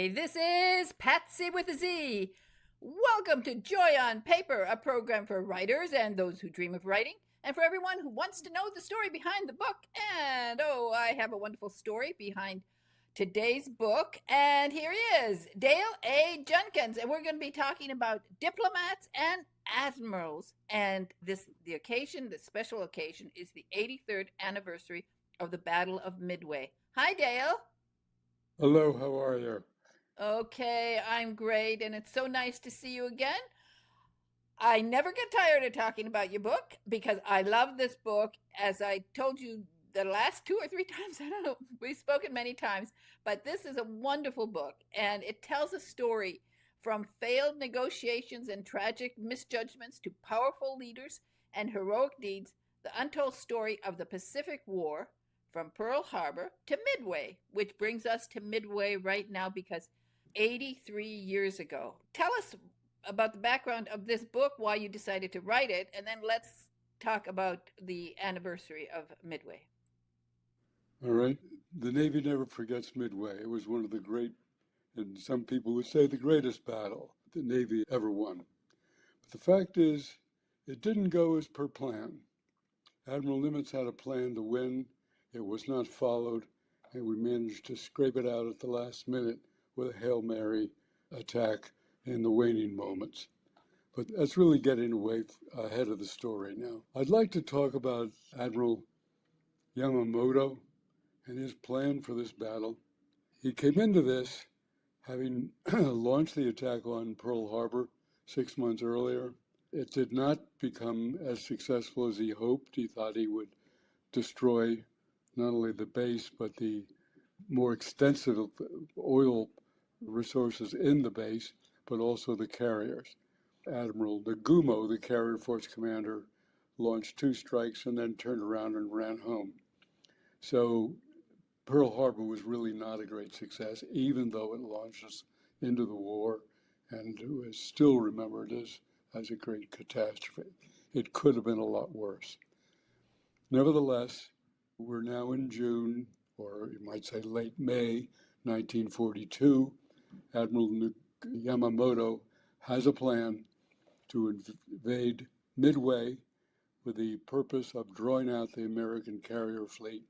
Hi, this is PatZi with a Z. Welcome to Joy on Paper, a program for writers and those who dream of writing, and for everyone who wants to know the story behind the book. And I have a wonderful story behind today's book. And here he is, Dale A. Jenkins, and we're going to be talking about Diplomats and Admirals. And the special occasion, is the 83rd anniversary of the Battle of Midway. Hi, Dale. Hello, how are you? Okay, I'm great, and it's so nice to see you again. I never get tired of talking about your book because I love this book. As I told you the last two or three times, I don't know, we've spoken many times, but this is a wonderful book, and it tells a story from failed negotiations and tragic misjudgments to powerful leaders and heroic deeds, the untold story of the Pacific War from Pearl Harbor to Midway, which brings us to Midway right now because 83 years ago. Tell us about the background of this book, why you decided to write it, and then let's talk about the anniversary of Midway. All right. The Navy never forgets Midway. It was one of the great, and some people would say the greatest battle the Navy ever won. But the fact is, it didn't go as per plan. Admiral Nimitz had a plan to win. It was not followed, and we managed to scrape it out at the last minute with a Hail Mary attack in the waning moments. But that's really getting away ahead of the story now. I'd like to talk about Admiral Yamamoto and his plan for this battle. He came into this having launched the attack on Pearl Harbor 6 months earlier. It did not become as successful as he hoped. He thought he would destroy not only the base, but the more extensive oil resources in the base, but also the carriers. Admiral Nagumo, the carrier force commander, launched 2 strikes and then turned around and ran home. So Pearl Harbor was really not a great success, even though it launched us into the war and was still remembered as a great catastrophe. It could have been a lot worse. Nevertheless, we're now in June, or you might say late May 1942. Admiral Yamamoto has a plan to invade Midway with the purpose of drawing out the American carrier fleet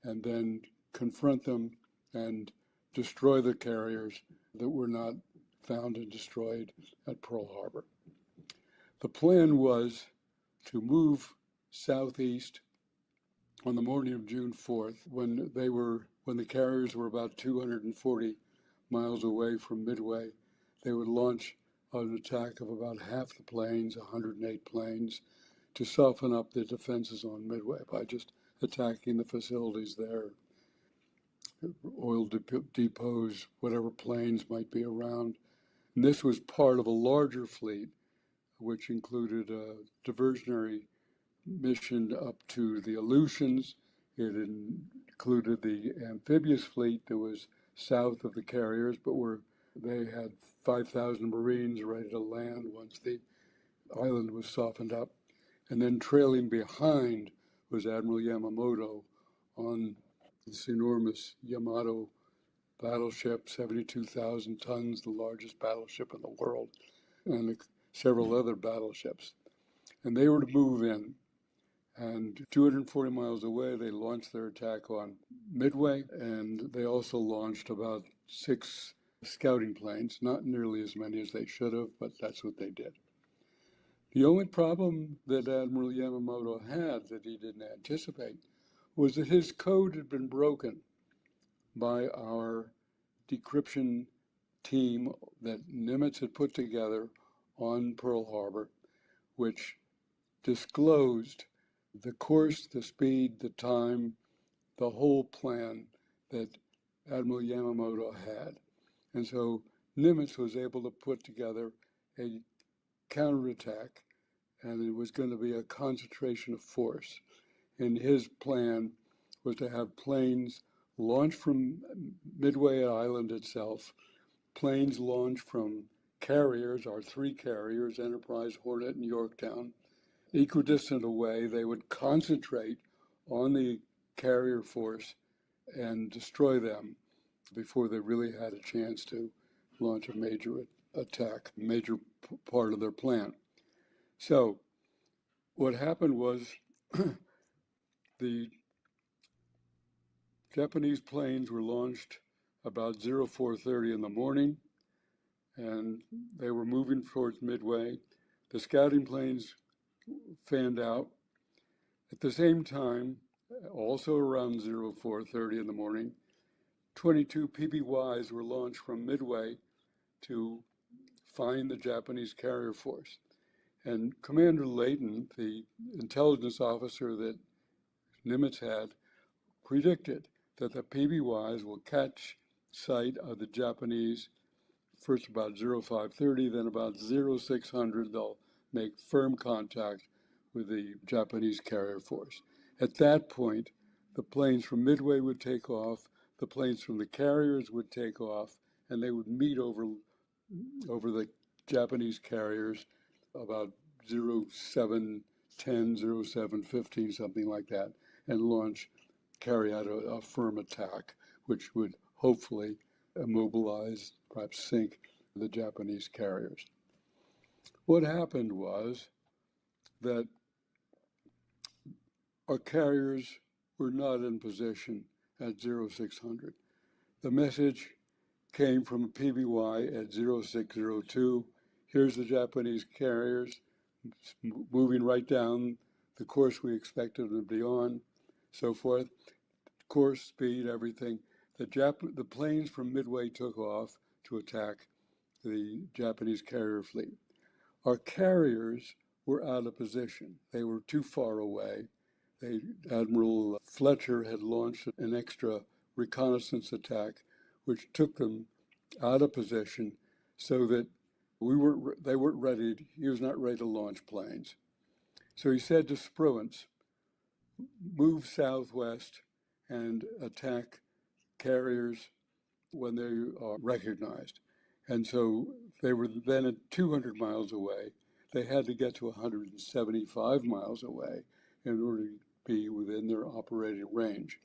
and then confront them and destroy the carriers that were not found and destroyed at Pearl Harbor. The plan was to move southeast on the morning of June 4th when the carriers were about 240 miles away from Midway. They would launch an attack of about half the planes, 108 planes, to soften up the defenses on Midway by just attacking the facilities there, oil depots, whatever planes might be around. And this was part of a larger fleet, which included a diversionary mission up to the Aleutians. It included the amphibious fleet that was south of the carriers, but they had 5,000 Marines ready to land once the island was softened up. And then trailing behind was Admiral Yamamoto on this enormous Yamato battleship, 72,000 tons, the largest battleship in the world, and several other battleships. And they were to move in. And 240 miles away, they launched their attack on Midway, and they also launched about 6 scouting planes, not nearly as many as they should have, but that's what they did. The only problem that Admiral Yamamoto had that he didn't anticipate was that his code had been broken by our decryption team that Nimitz had put together on Pearl Harbor, which disclosed the course, the speed, the time, the whole plan that Admiral Yamamoto had. And so Nimitz was able to put together a counterattack, and it was going to be a concentration of force. And his plan was to have planes launch from Midway Island itself, planes launch from carriers, our 3 carriers, Enterprise, Hornet, and Yorktown. Equidistant away, they would concentrate on the carrier force and destroy them. before they really had a chance to launch a major attack, major part of their plan. So what happened was the Japanese planes were launched about 04:30 in the morning, and they were moving towards Midway. The scouting planes fanned out. At the same time, also around 04:30 in the morning, 22 PBYs were launched from Midway to find the Japanese carrier force. And Commander Layton, the intelligence officer that Nimitz had, predicted that the PBYs will catch sight of the Japanese first about 0530, then about 0600, they'll make firm contact with the Japanese carrier force. At that point, the planes from Midway would take off, the planes from the carriers would take off, and they would meet over the Japanese carriers about 0710, 0715, something like that, and carry out a firm attack, which would hopefully immobilize, perhaps sink the Japanese carriers. What happened was that our carriers were not in position at 0600. The message came from a PBY at 0602. Here's the Japanese carriers moving right down the course we expected them to be on, so forth. Course, speed, everything. The planes from Midway took off to attack the Japanese carrier fleet. Our carriers were out of position. They were too far away. Admiral Fletcher had launched an extra reconnaissance attack, which took them out of position so that they weren't ready. He was not ready to launch planes. So he said to Spruance, move southwest and attack carriers when they are recognized. And so they were then at 200 miles away. They had to get to 175 miles away in order to be within their operating range.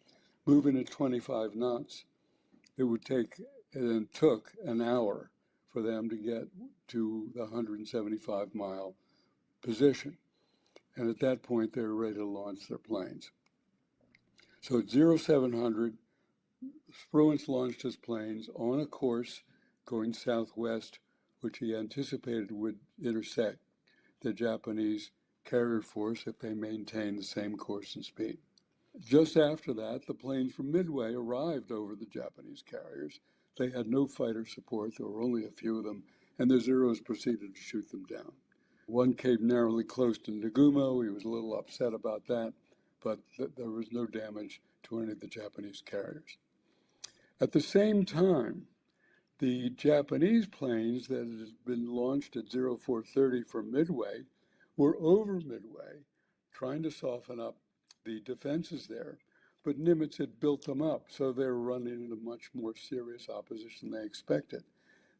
Moving at 25 knots, it took an hour for them to get to the 175 mile position. And at that point, they were ready to launch their planes. So at 0700, Spruance launched his planes on a course going southwest, which he anticipated would intersect the Japanese carrier force if they maintained the same course and speed. Just after that, the planes from Midway arrived over the Japanese carriers. They had no fighter support. There were only a few of them, and the Zeros proceeded to shoot them down. One came narrowly close to Nagumo. He was a little upset about that, but there was no damage to any of the Japanese carriers. At the same time, the Japanese planes that had been launched at 0430 from Midway were over Midway, trying to soften up the defenses there. But Nimitz had built them up, so they were running into much more serious opposition than they expected.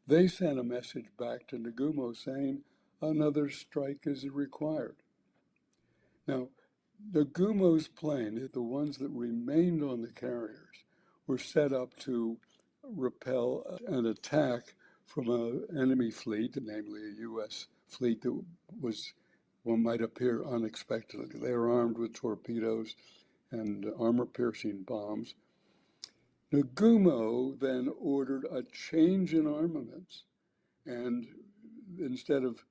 They sent a message back to Nagumo saying another strike is required. Now, Nagumo's plane, the ones that remained on the carriers, were set up to repel an attack from an enemy fleet, namely a U.S. fleet that was what might appear unexpectedly. They were armed with torpedoes and armor-piercing bombs. Nagumo then ordered a change in armaments, and instead of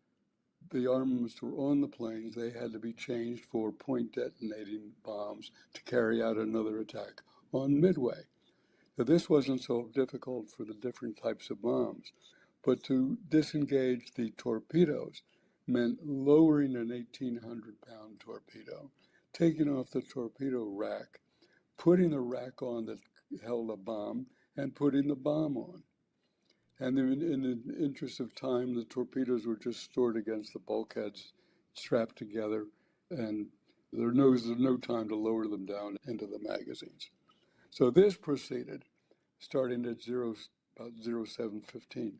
the armaments that were on the planes, they had to be changed for point-detonating bombs to carry out another attack on Midway. Now, this wasn't so difficult for the different types of bombs, but to disengage the torpedoes meant lowering an 1,800-pound torpedo, taking off the torpedo rack, putting the rack on that held a bomb, and putting the bomb on. And in the interest of time, the torpedoes were just stored against the bulkheads, strapped together, and there was no time to lower them down into the magazines. So this proceeded, starting at about 0715.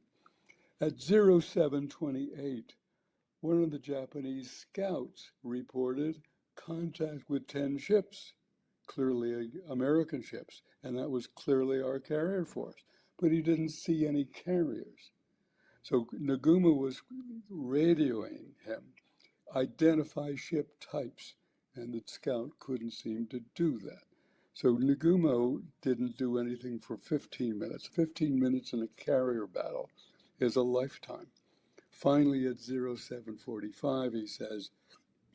At 0728, one of the Japanese scouts reported contact with 10 ships clearly American ships, and that was clearly our carrier force. But he didn't see any carriers. So Nagumo was radioing him, identify ship types, and the scout couldn't seem to do that. So Nagumo didn't do anything for 15 minutes. 15 minutes in a carrier battle is a lifetime. Finally, at 0745, he says,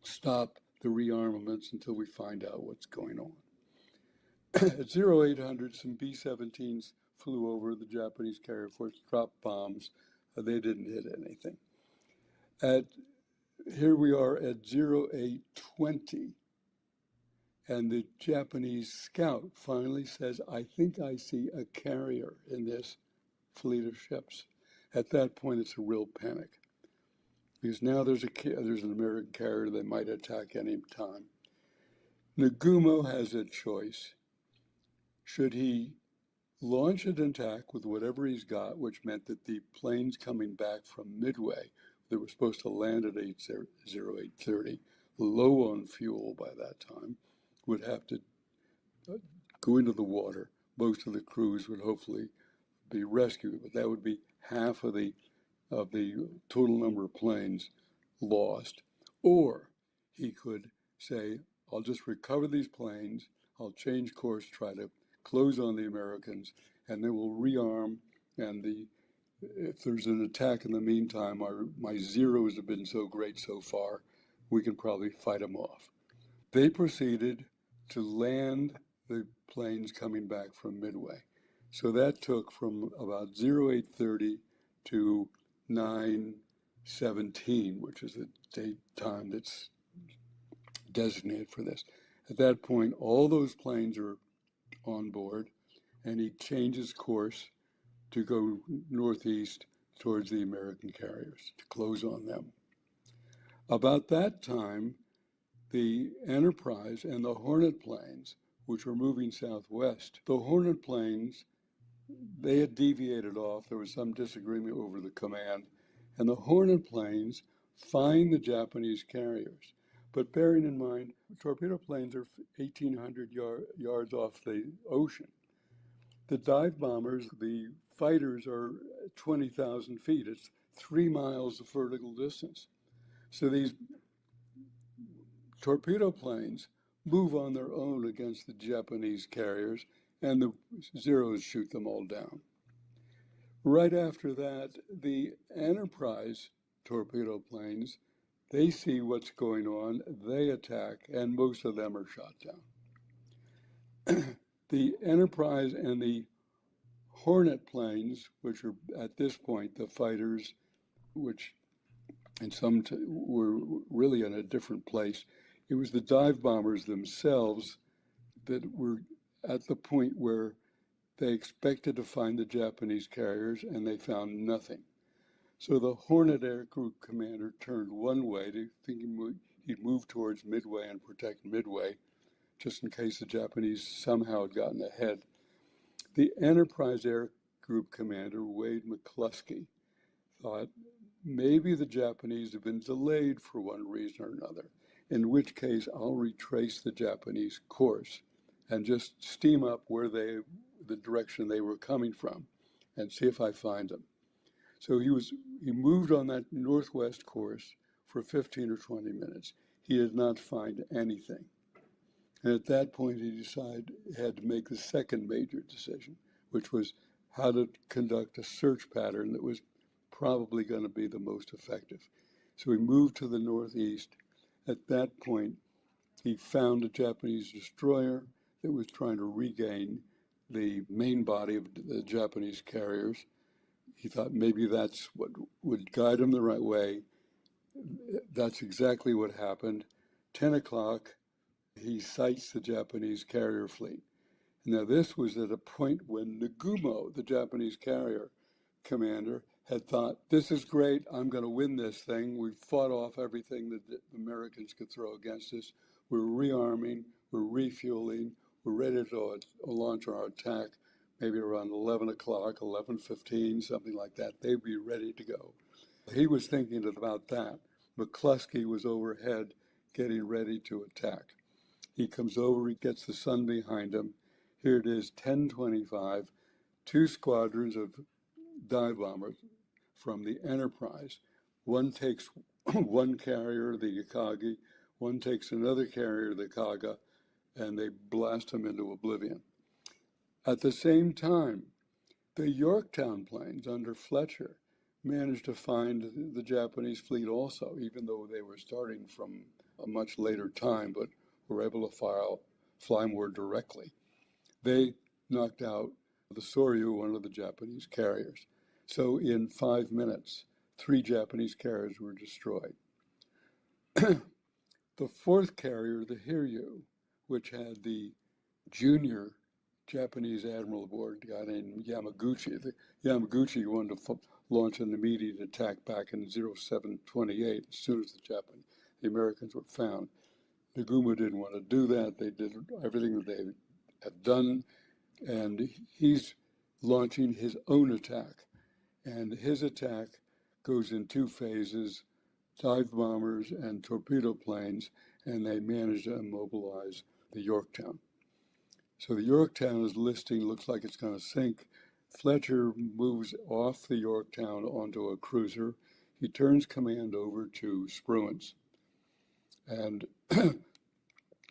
stop the rearmaments until we find out what's going on. At 0800, some B-17s flew over the Japanese carrier force, dropped bombs. They didn't hit anything. Here we are at 0820, and the Japanese scout finally says, I think I see a carrier in this fleet of ships. At that point, it's a real panic, because now there's an American carrier that might attack any time. Nagumo has a choice. Should he launch an attack with whatever he's got, which meant that the planes coming back from Midway that were supposed to land at 0830, low on fuel by that time, would have to go into the water. Most of the crews would hopefully be rescued, but that would be half of the total number of planes lost. Or he could say, I'll just recover these planes, I'll change course, try to close on the Americans, and then we'll rearm, and if there's an attack in the meantime, my zeros have been so great so far, we can probably fight them off. They proceeded to land the planes coming back from Midway. So that took from about 0830 to 9:17, which is the date time that's designated for this. At that point, all those planes are on board, and he changes course to go northeast towards the American carriers to close on them. About that time, the Enterprise and the Hornet planes, which were moving southwest, the Hornet planes, they had deviated off. There was some disagreement over the command, and the Hornet planes find the Japanese carriers. But bearing in mind, torpedo planes are 1,800 yards off the ocean. The dive bombers, the fighters, are 20,000 feet. It's 3 miles of vertical distance. So these torpedo planes move on their own against the Japanese carriers, and the Zeros shoot them all down. Right after that, the Enterprise torpedo planes, they see what's going on, they attack, and most of them are shot down. The Enterprise and the Hornet planes, which are at this point the fighters, which in some were really in a different place, it was the dive bombers themselves that were at the point where they expected to find the Japanese carriers, and they found nothing. So the Hornet Air Group commander turned one way, thinking he'd move towards Midway and protect Midway, just in case the Japanese somehow had gotten ahead. The Enterprise Air Group commander, Wade McCluskey, thought maybe the Japanese have been delayed for one reason or another, in which case I'll retrace the Japanese course and just steam up the direction they were coming from, and see if I find them. So he moved on that northwest course for 15 or 20 minutes. He did not find anything. And at that point, he had to make the second major decision, which was how to conduct a search pattern that was probably going to be the most effective. So he moved to the northeast. At that point, he found a Japanese destroyer that was trying to regain the main body of the Japanese carriers. He thought maybe that's what would guide him the right way. That's exactly what happened. 10 o'clock, he sights the Japanese carrier fleet. Now, this was at a point when Nagumo, the Japanese carrier commander, had thought, this is great, I'm going to win this thing. We've fought off everything that the Americans could throw against us. We're rearming, we're refueling, we're ready to launch our attack, maybe around 11 o'clock, 11:15, something like that. They'd be ready to go. He was thinking about that. McCluskey was overhead getting ready to attack. He comes over, he gets the sun behind him. Here it is, 10:25, two squadrons of dive bombers from the Enterprise. One takes one carrier, the Akagi, one takes another carrier, the Kaga, and they blast him into oblivion. At the same time, the Yorktown planes under Fletcher managed to find the Japanese fleet also, even though they were starting from a much later time, but were able to fly more directly. They knocked out the Soryu, one of the Japanese carriers. So in 5 minutes, 3 Japanese carriers were destroyed. The fourth carrier, the Hiryu, which had the junior Japanese admiral aboard, a guy named Yamaguchi. The Yamaguchi wanted to launch an immediate attack back in 0728 as soon as the Americans were found. Nagumo didn't want to do that. They did everything that they had done, and he's launching his own attack. And his attack goes in 2 phases, dive bombers and torpedo planes, and they manage to immobilize the Yorktown. So the Yorktown is listing, looks like it's going to sink. Fletcher moves off the Yorktown onto a cruiser. He turns command over to Spruance. And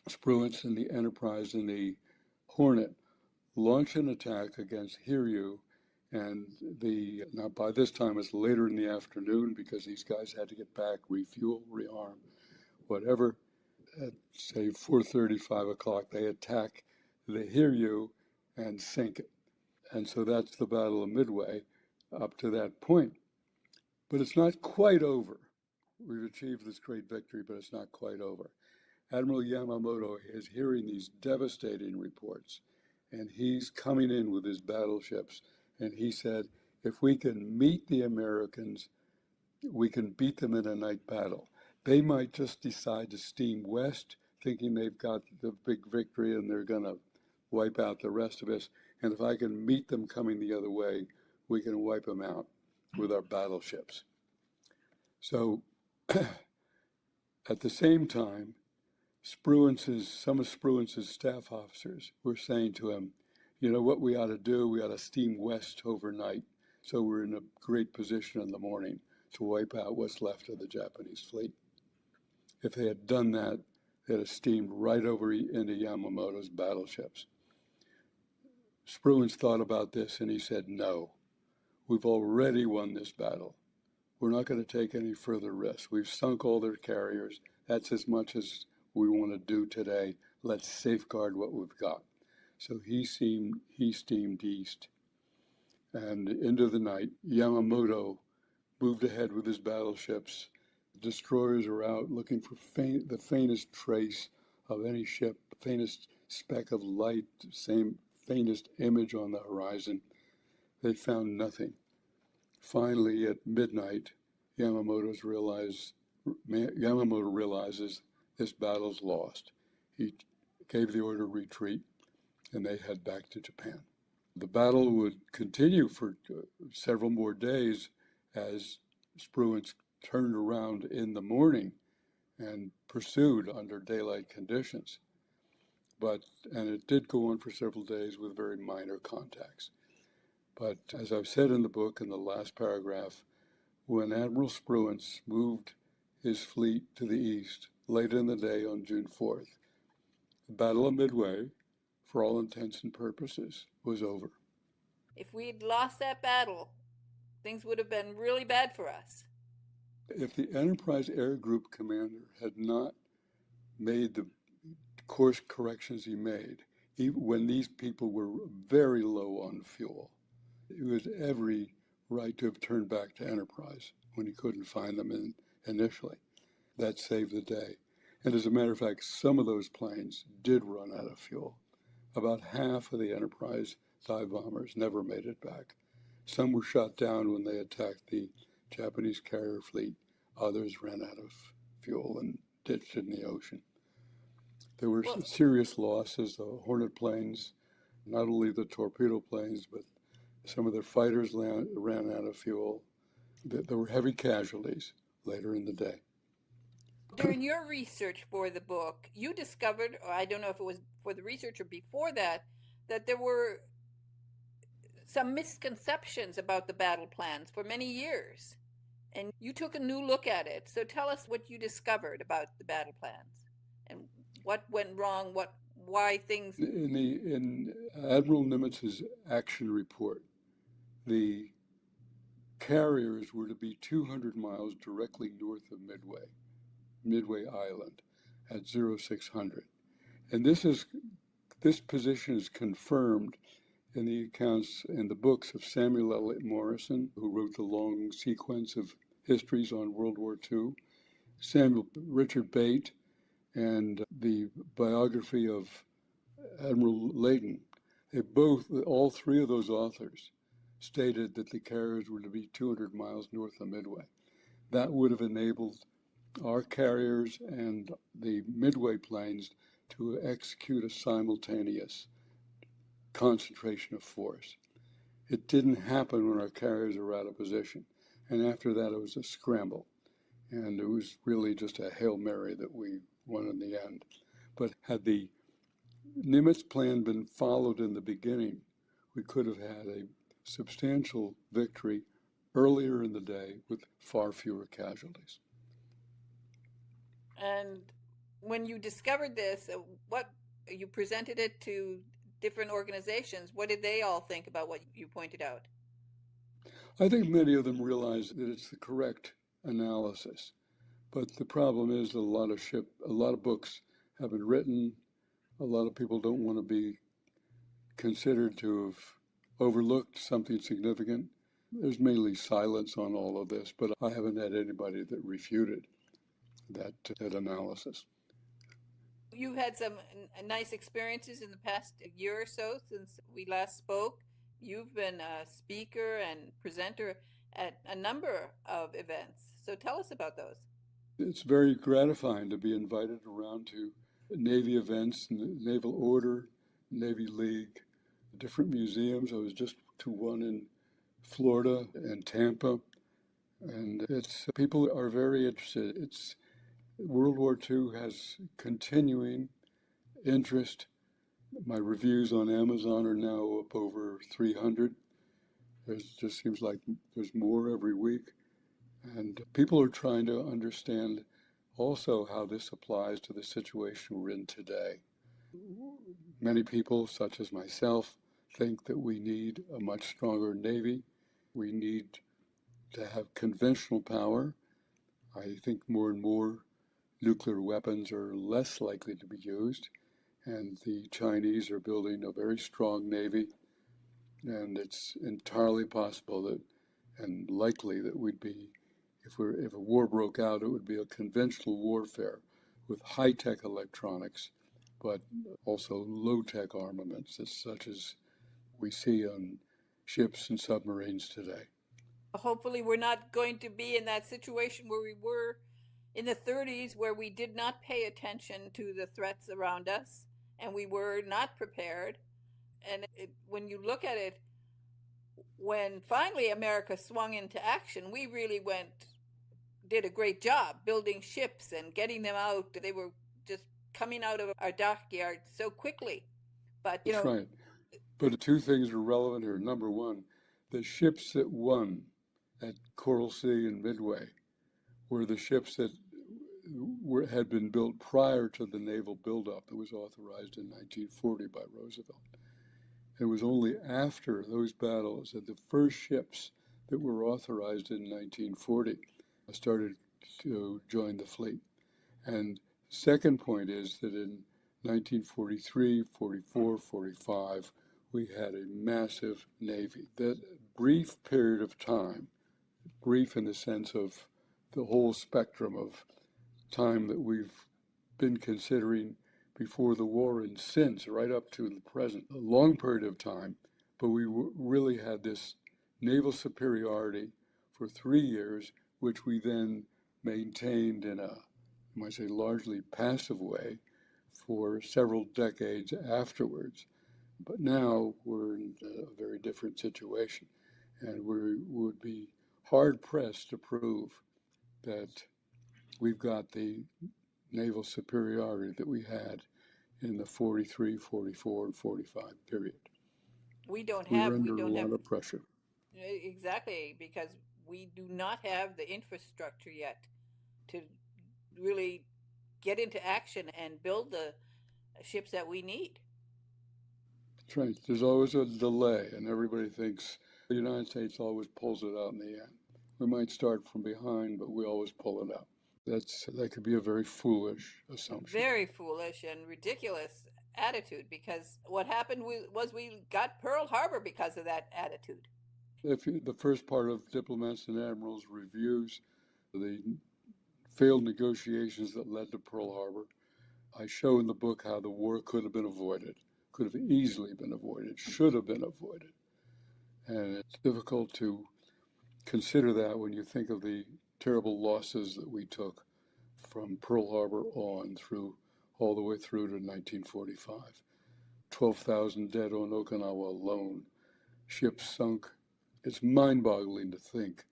Spruance and the Enterprise and the Hornet launch an attack against Hiryu. And now by this time it's later in the afternoon because these guys had to get back, refuel, rearm, whatever. At say 4:30, 5 o'clock, they attack the Hiryu and sink it. And so that's the Battle of Midway up to that point. But it's not quite over. We've achieved this great victory, but it's not quite over. Admiral Yamamoto is hearing these devastating reports, and he's coming in with his battleships. And he said, if we can meet the Americans, we can beat them in a night battle. They might just decide to steam west, thinking they've got the big victory and they're going to wipe out the rest of us. And if I can meet them coming the other way, we can wipe them out with our battleships. So at the same time, some of Spruance's staff officers were saying to him, you know what we ought to do? We ought to steam west overnight. So we're in a great position in the morning to wipe out what's left of the Japanese fleet. If they had done that, they'd have steamed right over into Yamamoto's battleships. Spruance thought about this and he said, no, we've already won this battle. We're not going to take any further risks. We've sunk all their carriers. That's as much as we want to do today. Let's safeguard what we've got. So he steamed east. And into the night, Yamamoto moved ahead with his battleships. Destroyers are out looking for the faintest trace of any ship, the faintest speck of light, same faintest image on the horizon. They found nothing. Finally, at midnight, Yamamoto realizes this battle's lost. He gave the order retreat, and they head back to Japan. The battle would continue for several more days as Spruance turned around in the morning and pursued under daylight conditions. And it did go on for several days with very minor contacts. But as I've said in the book in the last paragraph, when Admiral Spruance moved his fleet to the east late in the day on June 4th, the Battle of Midway, for all intents and purposes, was over. If we'd lost that battle, things would have been really bad for us. If the Enterprise Air Group commander had not made the course corrections he made, even when these people were very low on fuel, it was every right to have turned back to Enterprise when he couldn't find them initially. That saved the day. And as a matter of fact, some of those planes did run out of fuel. About half of the Enterprise dive bombers never made it back. Some were shot down when they attacked the Japanese carrier fleet. Others ran out of fuel and ditched in the ocean. There were serious losses. The Hornet planes, not only the torpedo planes, but some of their fighters ran out of fuel. There were heavy casualties later in the day. During your research for the book, you discovered, or I don't know if it was for the research or before that, that there were some misconceptions about the battle plans for many years. And you took a new look at it. So tell us what you discovered about the battle plans and what went wrong, why things. In Admiral Nimitz's action report, the carriers were to be 200 miles directly north of Midway Island at 0600. And this position is confirmed in the accounts in the books of Samuel Eliot Morison, who wrote the long sequence of histories on World War II, Richard Bate, and the biography of Admiral Leighton. All three of those authors stated that the carriers were to be 200 miles north of Midway. That would have enabled our carriers and the Midway planes to execute a simultaneous concentration of force. It didn't happen when our carriers were out of position. And after that, it was a scramble. And it was really just a Hail Mary that we won in the end. But had the Nimitz plan been followed in the beginning, we could have had a substantial victory earlier in the day with far fewer casualties. And when you discovered this, what you presented it to different organizations, what did they all think about what you pointed out? I think many of them realize that it's the correct analysis. But the problem is that a lot of books have been written. A lot of people don't want to be considered to have overlooked something significant. There's mainly silence on all of this, but I haven't had anybody that refuted that analysis. You've had some nice experiences in the past year or so since we last spoke. You've been a speaker and presenter at a number of events. So tell us about those. It's very gratifying to be invited around to Navy events, Naval Order, Navy League, different museums. I was just to one in Florida and Tampa, and people are very interested. World War II has continuing interest. My reviews on Amazon are now up over 300. It just seems like there's more every week. And people are trying to understand also how this applies to the situation we're in today. Many people, such as myself, think that we need a much stronger Navy. We need to have conventional power. I think more and more nuclear weapons are less likely to be used, and the Chinese are building a very strong Navy, and it's entirely possible that and likely that we'd be, if a war broke out, it would be a conventional warfare with high-tech electronics, but also low-tech armaments, such as we see on ships and submarines today. Hopefully, we're not going to be in that situation where we were in the 30s, where we did not pay attention to the threats around us and we were not prepared. And when you look at it, when finally America swung into action, we really did a great job building ships and getting them out. They were just coming out of our dockyard so quickly. But That's right. But two things are relevant here. Number one, the ships that won at Coral Sea and Midway were the ships that had been built prior to the naval buildup that was authorized in 1940 by Roosevelt. It was only after those battles that the first ships that were authorized in 1940 started to join the fleet. And second point is that in 1943, 44, 45, we had a massive Navy. That brief period of time, brief in the sense of the whole spectrum of time that we've been considering before the war and since, right up to the present, a long period of time, but we really had this naval superiority for 3 years, which we then maintained in a, I might say, largely passive way for several decades afterwards. But now we're in a very different situation, and we would be hard pressed to prove that we've got the naval superiority that we had in the 43, 44, and 45 period. We don't We were have, we under a don't have, lot of pressure. exactly, because we do not have the infrastructure yet to really get into action and build the ships that we need. That's right. There's always a delay, and everybody thinks the United States always pulls it out in the end. We might start from behind, but we always pull it out. That could be a very foolish assumption. Very foolish and ridiculous attitude, because what happened was we got Pearl Harbor because of that attitude. The first part of Diplomats and Admirals reviews the failed negotiations that led to Pearl Harbor. I show in the book how the war could have been avoided, could have easily been avoided, should have been avoided. And it's difficult to consider that when you think of the terrible losses that we took from Pearl Harbor on through all the way through to 1945. 12,000 dead on Okinawa alone, ships sunk. It's mind-boggling to think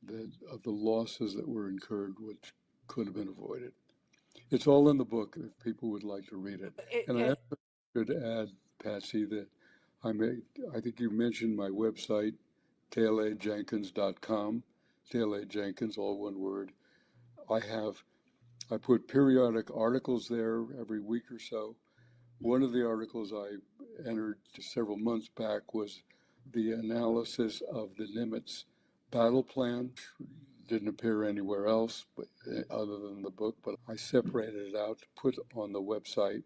that of the losses that were incurred, which could have been avoided. It's all in the book if people would like to read it. And I should add, PatZi, that I think you mentioned my website, daleajenkins.com, Dale A. Jenkins, all one word. I put periodic articles there every week or so. One of the articles I entered several months back was the analysis of the Nimitz battle plan. Didn't appear anywhere else but other than the book, but I separated it out to put on the website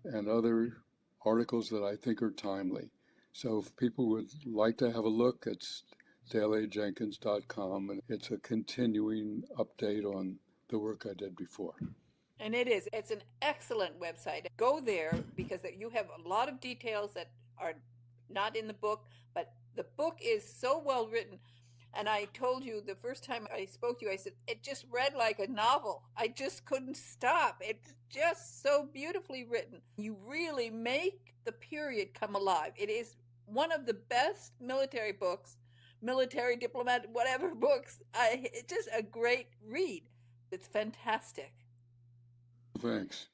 and other articles that I think are timely. So if people would like to have a look, it's daleajenkins.com, and it's a continuing update on the work I did before. And it is. It's an excellent website. Go there because you have a lot of details that are not in the book, but the book is so well written. And I told you the first time I spoke to you, I said, it just read like a novel. I just couldn't stop. It's just so beautifully written. You really make the period come alive. It is one of the best military books, military diplomat, whatever books. It's just a great read. It's fantastic. Thanks.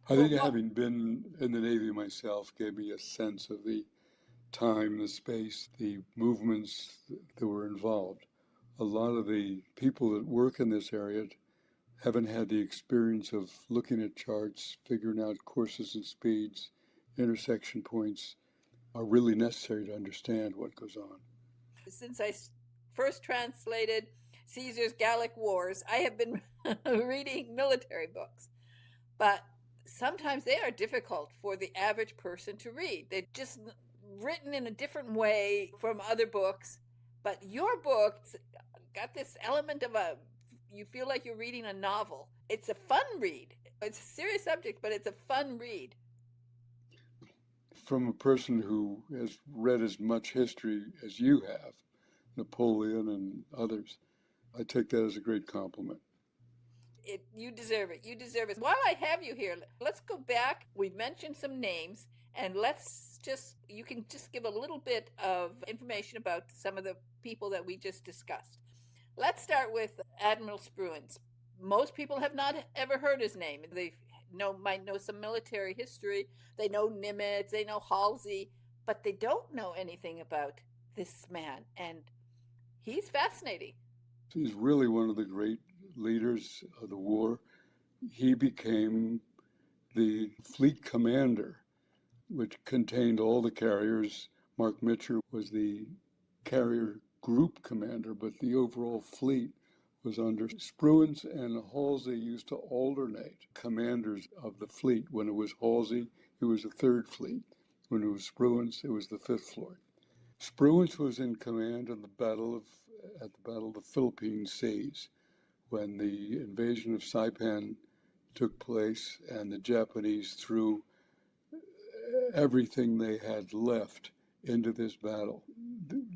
I Well, think having been in the Navy myself gave me a sense of the time, the space, the movements that were involved. A lot of the people that work in this area haven't had the experience of looking at charts, figuring out courses and speeds, intersection points are really necessary to understand what goes on. since I first translated Caesar's Gallic Wars, I have been reading military books, but sometimes they are difficult for the average person to read. They're just written in a different way from other books, but your book's got this element of you feel like you're reading a novel. It's a fun read. It's a serious subject, but it's a fun read. From a person who has read as much history as you have, Napoleon and others, I take that as a great compliment. You deserve it. You deserve it. While I have you here, let's go back. We've mentioned some names, and you can just give a little bit of information about some of the people that we just discussed. Let's start with Admiral Spruance. Most people have not ever heard his name. They might know some military history. They know Nimitz, they know Halsey, but they don't know anything about this man, and he's fascinating. He's really one of the great leaders of the war. He became the fleet commander, which contained all the carriers. Mark Mitcher was the carrier group commander, but the overall fleet was under Spruance, and Halsey used to alternate commanders of the fleet. When it was Halsey, it was the Third Fleet. When it was Spruance, it was the Fifth Fleet. Spruance was in command at the Battle of the Philippine Seas, when the invasion of Saipan took place and the Japanese threw everything they had left into this battle.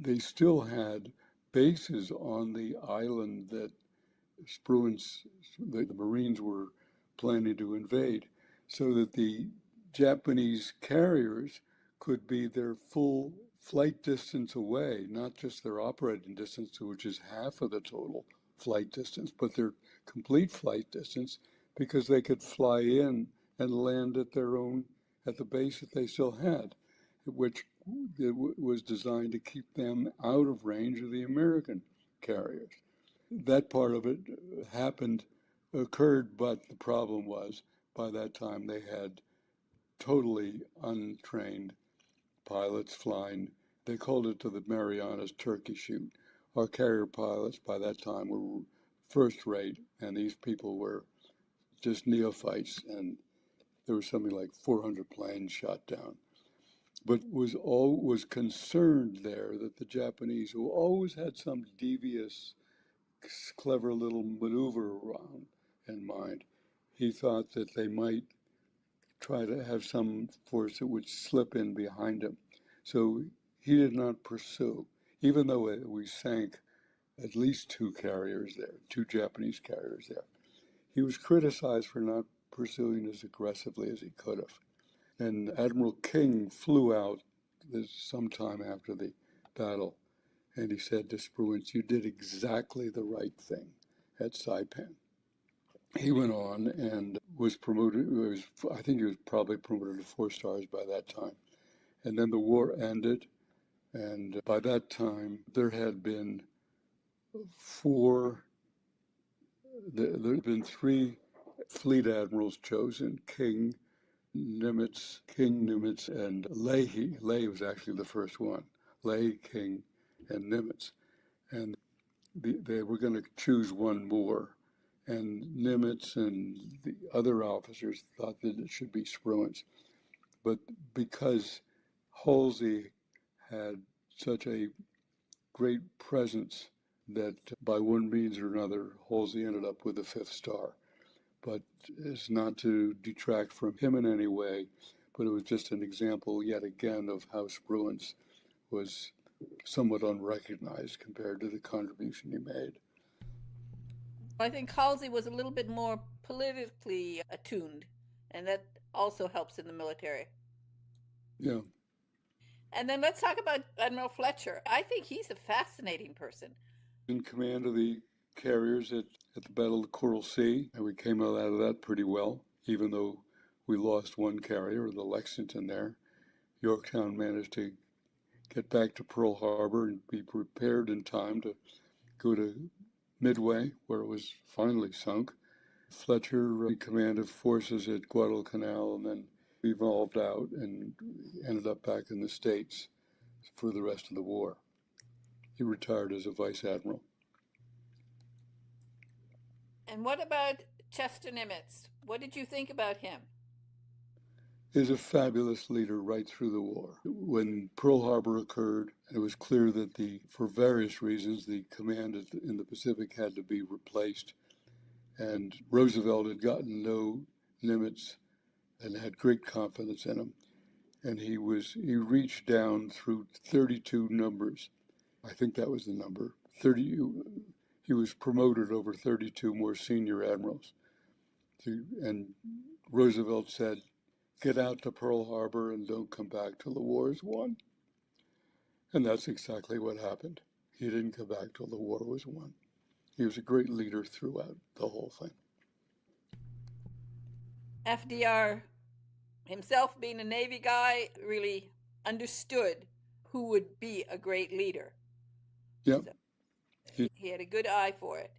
They still had bases on the island that the Marines were planning to invade, so that the Japanese carriers could be their full flight distance away, not just their operating distance, which is half of the total flight distance, but their complete flight distance because they could fly in and land at the base that they still had, which was designed to keep them out of range of the American carriers. That part of it occurred, but the problem was by that time they had totally untrained pilots flying. They called it to the Marianas turkey shoot. Our carrier pilots by that time were first rate, and these people were just neophytes, and there was something like 400 planes shot down. But was concerned there that the Japanese, who always had some devious, clever little maneuver around in mind, he thought that they might try to have some force that would slip in behind him. So he did not pursue, even though we sank at least two carriers there, two Japanese carriers there. He was criticized for not pursuing as aggressively as he could have. And Admiral King flew out sometime after the battle, and he said to Spruance, "You did exactly the right thing at Saipan." He went on and was promoted. I think he was probably promoted to 4 stars by that time. And then the war ended, and by that time there had been there had been 3 fleet admirals chosen: King, Nimitz, and Leahy. Leahy was actually the first one. Leahy, King, and Nimitz. And they were going to choose one more. And Nimitz and the other officers thought that it should be Spruance. But because Halsey had such a great presence that by one means or another, Halsey ended up with the 5th star. But it's not to detract from him in any way, but it was just an example yet again of how Spruance was somewhat unrecognized compared to the contribution he made. I think Halsey was a little bit more politically attuned, and that also helps in the military. Yeah. And then let's talk about Admiral Fletcher. I think he's a fascinating person. In command of the carriers at the Battle of Coral Sea, and we came out of that pretty well, even though we lost one carrier, the Lexington there. Yorktown managed to get back to Pearl Harbor and be prepared in time to go to Midway, where it was finally sunk. Fletcher in command of forces at Guadalcanal, and then evolved out and ended up back in the States for the rest of the war. He retired as a vice admiral. And what about Chester Nimitz? What did you think about him? Is a fabulous leader right through the war. When Pearl Harbor occurred, it was clear that for various reasons, the command in the Pacific had to be replaced. And Roosevelt had gotten to know Nimitz and had great confidence in him. And he reached down through 32 numbers. I think that was the number. He was promoted over 32 more senior admirals. And Roosevelt said, "Get out to Pearl Harbor and don't come back till the war is won." And that's exactly what happened. He didn't come back till the war was won. He was a great leader throughout the whole thing. FDR himself, being a Navy guy, really understood who would be a great leader. Yep. So he had a good eye for it.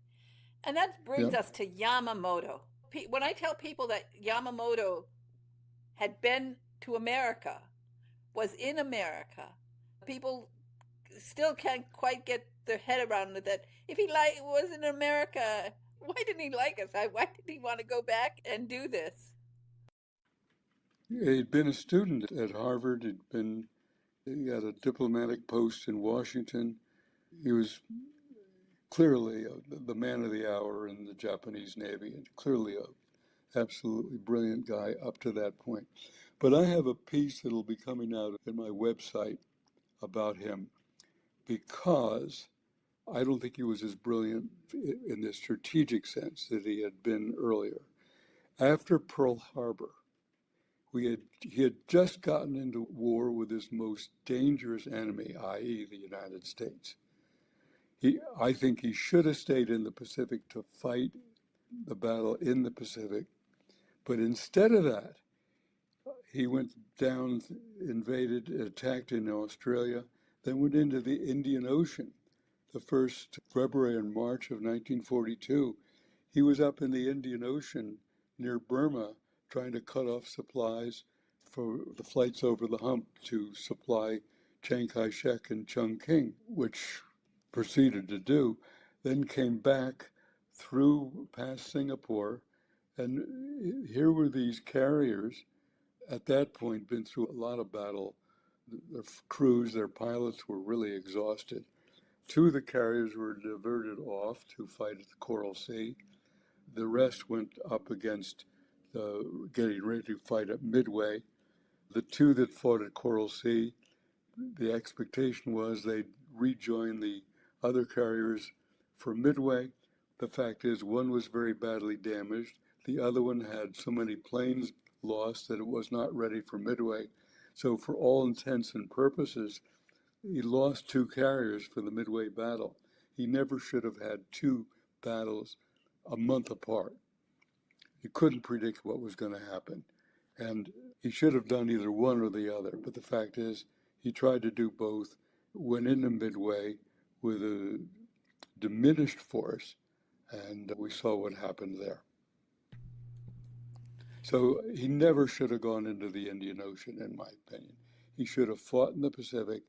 And that brings us to Yamamoto. When I tell people that Yamamoto had been to America, was in America, people still can't quite get their head around it, that if he was in America, why didn't he like us? Why did he want to go back and do this? He'd been a student at Harvard. He had a diplomatic post in Washington. He was clearly the man of the hour in the Japanese Navy, and clearly an absolutely brilliant guy up to that point. But I have a piece that'll be coming out in my website about him, because I don't think he was as brilliant in the strategic sense that he had been earlier. After Pearl Harbor, he had just gotten into war with his most dangerous enemy, i.e. the United States. I think he should have stayed in the Pacific to fight the battle in the Pacific. But instead of that, he went down, invaded, attacked in Australia, then went into the Indian Ocean. The first February and March of 1942, he was up in the Indian Ocean near Burma trying to cut off supplies for the flights over the hump to supply Chiang Kai-shek and Chongqing, which proceeded to do, then came back through past Singapore. And here were these carriers, at that point, been through a lot of battle. Their crews, their pilots were really exhausted. Two of the carriers were diverted off to fight at the Coral Sea. The rest went up against getting ready to fight at Midway. The two that fought at Coral Sea, the expectation was they'd rejoin the other carriers for Midway. The fact is, one was very badly damaged. The other one had so many planes lost that it was not ready for Midway. So for all intents and purposes, he lost two carriers for the Midway battle. He never should have had two battles a month apart. He couldn't predict what was going to happen. And he should have done either one or the other. But the fact is, he tried to do both, went into Midway with a diminished force, and we saw what happened there. So he never should have gone into the Indian Ocean, in my opinion. He should have fought in the Pacific.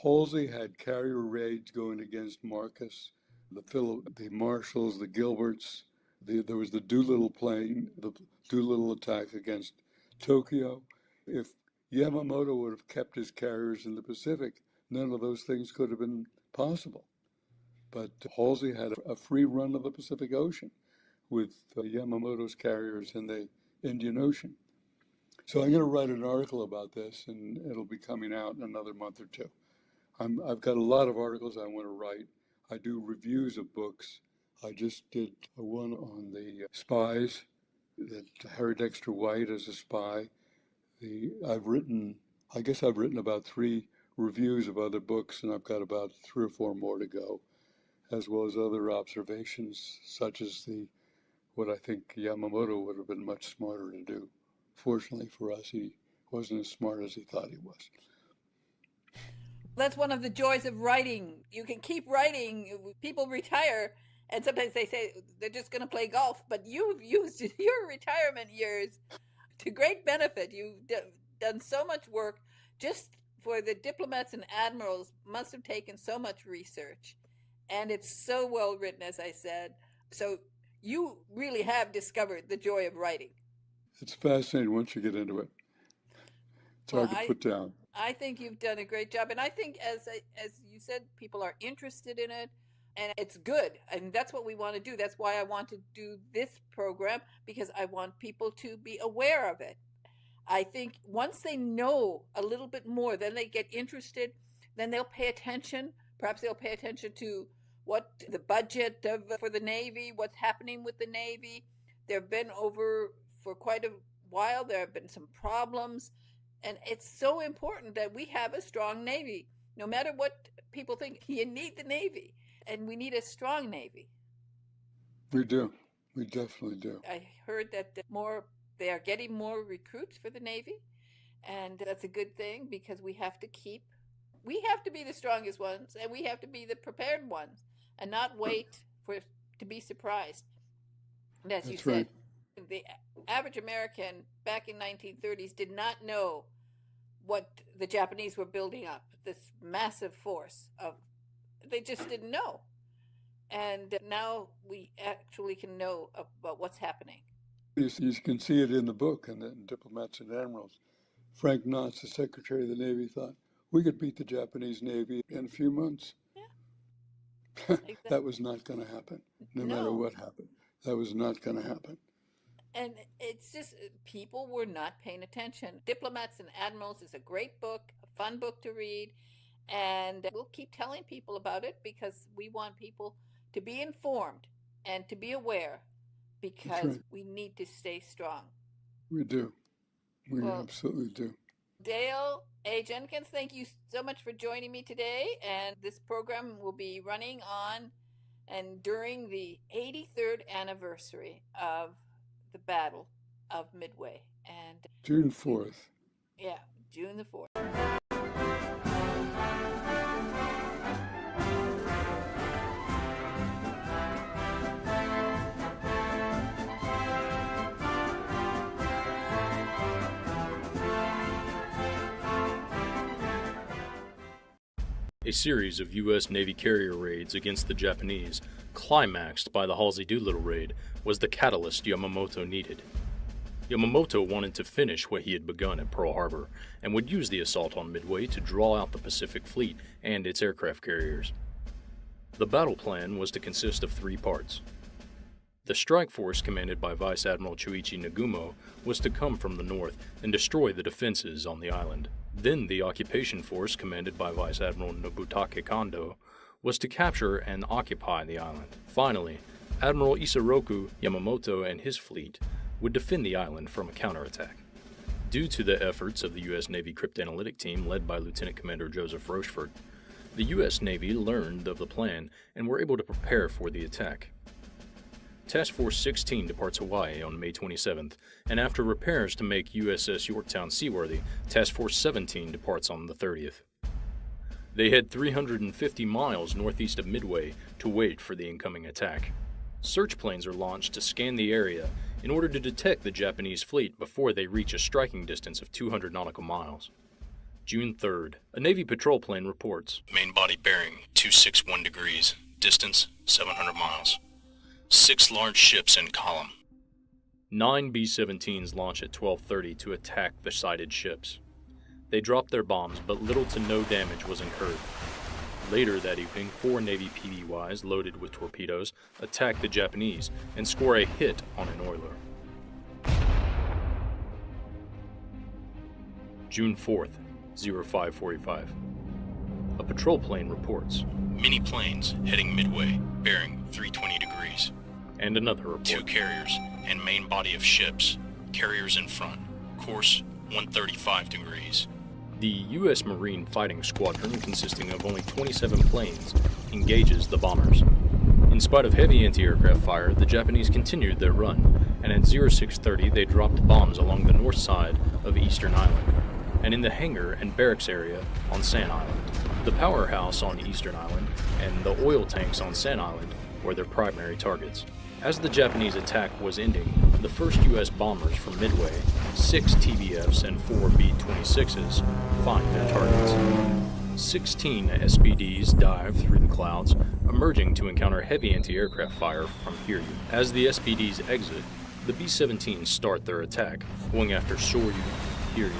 Halsey had carrier raids going against Marcus, the Marshalls, the Gilberts. There was the Doolittle plane, the Doolittle attack against Tokyo. If Yamamoto would have kept his carriers in the Pacific, none of those things could have been possible. But Halsey had a free run of the Pacific Ocean with Yamamoto's carriers in the Indian Ocean. So I'm going to write an article about this, and it'll be coming out in another month or two. I've got a lot of articles I want to write. I do reviews of books. I just did one on the spies, that Harry Dexter White as a spy. I guess I've written about 3 reviews of other books, and I've got about 3 or 4 more to go, as well as other observations, such as what I think Yamamoto would have been much smarter to do. Fortunately for us, he wasn't as smart as he thought he was. That's one of the joys of writing. You can keep writing. People retire, and sometimes they say they're just going to play golf, but you've used your retirement years to great benefit. You've done so much work just for the Diplomats and Admirals. Must have taken so much research, and it's so well written, as I said. So you really have discovered the joy of writing. It's fascinating once you get into it. It's Well, hard to put down. I think you've done a great job, and I think, as you said, people are interested in it, and it's good, and that's what we want to do. That's why I want to do this program, because I want people to be aware of it. I think once they know a little bit more, then they get interested, then they'll pay attention. Perhaps they'll pay attention to what the budget for the Navy, what's happening with the Navy. There have been over for quite a while, there have been some problems. And it's so important that we have a strong Navy. No matter what people think, you need the Navy. And we need a strong Navy. We do. We definitely do. I heard that they are getting more recruits for the Navy. And that's a good thing, because we have to be the strongest ones, and we have to be the prepared ones, and not wait to be surprised. And as you said, the average American back in 1930s did not know what the Japanese were building up, this massive force they just didn't know. And now we actually can know about what's happening. You can see it in the book, in Diplomats and Admirals. Frank Knotts, the Secretary of the Navy, thought we could beat the Japanese Navy in a few months. Yeah. Exactly. That was not going to happen, no matter what happened. That was not going to happen. And it's just people were not paying attention. Diplomats and Admirals is a great book, a fun book to read, and we'll keep telling people about it, because we want people to be informed and to be aware, because we need to stay strong. We do. We absolutely do. Dale A. Jenkins, thank you so much for joining me today. And this program will be running on And during the 83rd anniversary of the Battle of Midway. And June 4th. yeah, June the 4th. A series of U.S. Navy carrier raids against the Japanese, climaxed by the Halsey Doolittle raid, was the catalyst Yamamoto needed. Yamamoto wanted to finish what he had begun at Pearl Harbor, and would use the assault on Midway to draw out the Pacific Fleet and its aircraft carriers. The battle plan was to consist of 3 parts. The strike force commanded by Vice Admiral Chuichi Nagumo was to come from the north and destroy the defenses on the island. Then the occupation force commanded by Vice Admiral Nobutake Kondo was to capture and occupy the island. Finally, Admiral Isoroku Yamamoto and his fleet would defend the island from a counterattack. Due to the efforts of the U.S. Navy cryptanalytic team led by Lieutenant Commander Joseph Rochefort, the U.S. Navy learned of the plan and were able to prepare for the attack. Task Force 16 departs Hawaii on May 27th, and after repairs to make USS Yorktown seaworthy, Task Force 17 departs on the 30th. They head 350 miles northeast of Midway to wait for the incoming attack. Search planes are launched to scan the area in order to detect the Japanese fleet before they reach a striking distance of 200 nautical miles. June 3rd, a Navy patrol plane reports. Main body bearing 261 degrees, distance 700 miles. 6 large ships in column. 9 B-17s launch at 12:30 to attack the sighted ships. They dropped their bombs, but little to no damage was incurred. Later that evening, 4 Navy PBYs loaded with torpedoes attack the Japanese and score a hit on an oiler. June 4th, 0545. A patrol plane reports. Many planes heading Midway, bearing 320 degrees. And another report. 2 carriers and main body of ships. Carriers in front. Course 135 degrees. The U.S. Marine Fighting Squadron, consisting of only 27 planes, engages the bombers. In spite of heavy anti-aircraft fire, the Japanese continued their run, and at 0630 they dropped bombs along the north side of Eastern Island, and in the hangar and barracks area on Sand Island. The powerhouse on Eastern Island and the oil tanks on Sand Island were their primary targets. As the Japanese attack was ending, the first U.S. bombers from Midway, 6 TBFs and 4 B-26s, find their targets. 16 SBDs dive through the clouds, emerging to encounter heavy anti-aircraft fire from Hiryu. As the SBDs exit, the B-17s start their attack, going after Soryu, Hiryu,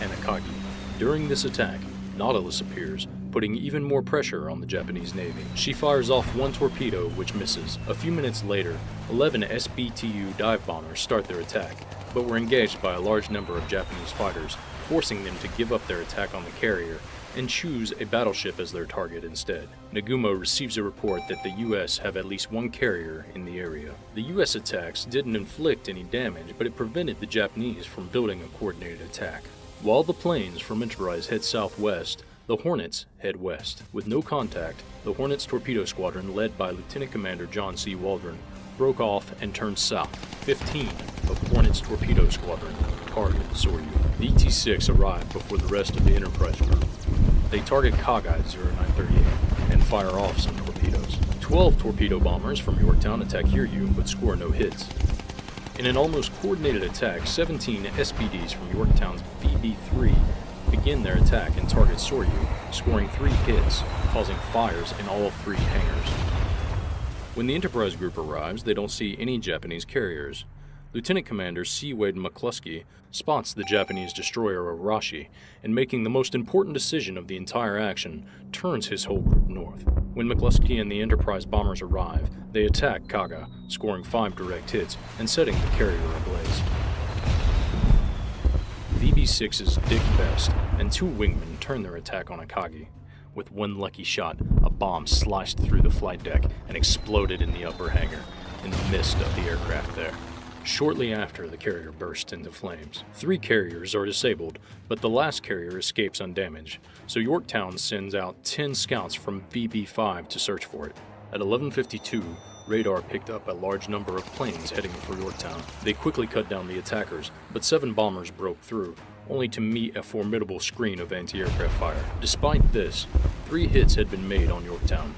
and Akagi. During this attack, Nautilus appears, putting even more pressure on the Japanese Navy. She fires off 1 torpedo, which misses. A few minutes later, 11 SBTU dive bombers start their attack, but were engaged by a large number of Japanese fighters, forcing them to give up their attack on the carrier and choose a battleship as their target instead. Nagumo receives a report that the U.S. have at least 1 carrier in the area. The U.S. attacks didn't inflict any damage, but it prevented the Japanese from building a coordinated attack. While the planes from Enterprise head southwest, the Hornets head west. With no contact, the Hornets torpedo squadron, led by Lieutenant Commander John C. Waldron, broke off and turned south. 15 of Hornets torpedo squadron target Soryu. The ET-6 arrived before the rest of the Enterprise group. They target Kaga at 0938 and fire off some torpedoes. 12 torpedo bombers from Yorktown attack Hiryu but score no hits. In an almost coordinated attack, 17 SBDs from Yorktown's BB-3 begin their attack and target Soryu, scoring 3 hits, causing fires in all 3 hangars. When the Enterprise group arrives, they don't see any Japanese carriers. Lieutenant Commander C. Wade McCluskey spots the Japanese destroyer Arashi, and making the most important decision of the entire action, turns his whole group north. When McCluskey and the Enterprise bombers arrive, they attack Kaga, scoring 5 direct hits and setting the carrier ablaze. VB-6's Dick Best and 2 wingmen turn their attack on Akagi. With 1 lucky shot, a bomb sliced through the flight deck and exploded in the upper hangar, in the midst of the aircraft there. Shortly after, the carrier burst into flames. 3 carriers are disabled, but the last carrier escapes undamaged, so Yorktown sends out 10 scouts from BB-5 to search for it. At 11:52, radar picked up a large number of planes heading for Yorktown. They quickly cut down the attackers, but 7 bombers broke through, only to meet a formidable screen of anti-aircraft fire. Despite this, 3 hits had been made on Yorktown.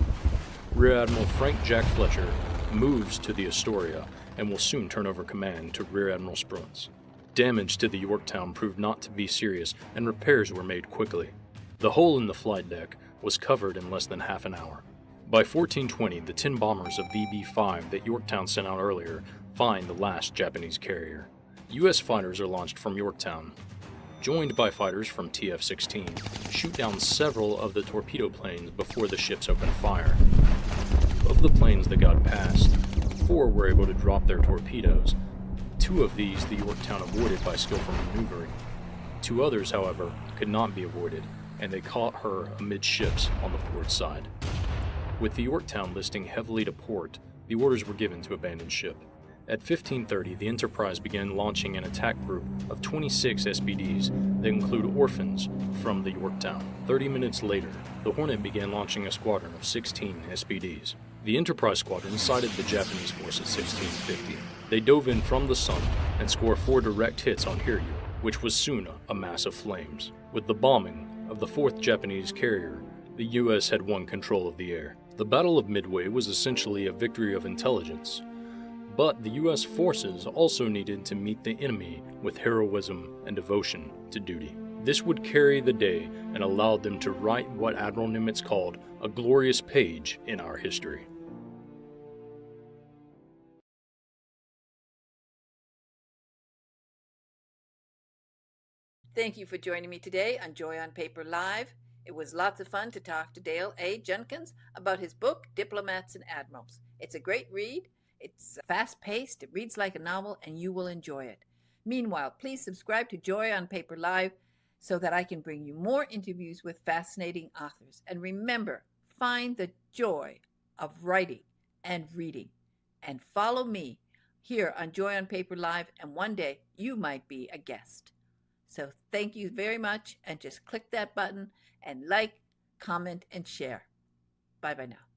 Rear Admiral Frank Jack Fletcher moves to the Astoria and will soon turn over command to Rear Admiral Spruance. Damage to the Yorktown proved not to be serious, and repairs were made quickly. The hole in the flight deck was covered in less than half an hour. By 1420, the 10 bombers of VB-5 that Yorktown sent out earlier find the last Japanese carrier. U.S. fighters are launched from Yorktown, joined by fighters from TF-16, shoot down several of the torpedo planes before the ships open fire. Of the planes that got past, 4 were able to drop their torpedoes. 2 of these the Yorktown avoided by skillful maneuvering. 2 others, however, could not be avoided, and they caught her amidships on the port side. With the Yorktown listing heavily to port, the orders were given to abandon ship. At 15:30, the Enterprise began launching an attack group of 26 SBDs that include orphans from the Yorktown. 30 minutes later, the Hornet began launching a squadron of 16 SBDs. The Enterprise squadron sighted the Japanese force at 1650. They dove in from the sun and scored 4 direct hits on Hiryu, which was soon a mass of flames. With the bombing of the 4th Japanese carrier, the U.S. had won control of the air. The Battle of Midway was essentially a victory of intelligence, but the U.S. forces also needed to meet the enemy with heroism and devotion to duty. This would carry the day and allowed them to write what Admiral Nimitz called a glorious page in our history. Thank you for joining me today on Joy on Paper Live. It was lots of fun to talk to Dale A. Jenkins about his book, Diplomats and Admirals. It's a great read. It's fast-paced, it reads like a novel, and you will enjoy it. Meanwhile, please subscribe to Joy on Paper Live so that I can bring you more interviews with fascinating authors. And remember, find the joy of writing and reading. And follow me here on Joy on Paper Live, and one day you might be a guest. So thank you very much, and just click that button and like, comment, and share. Bye-bye now.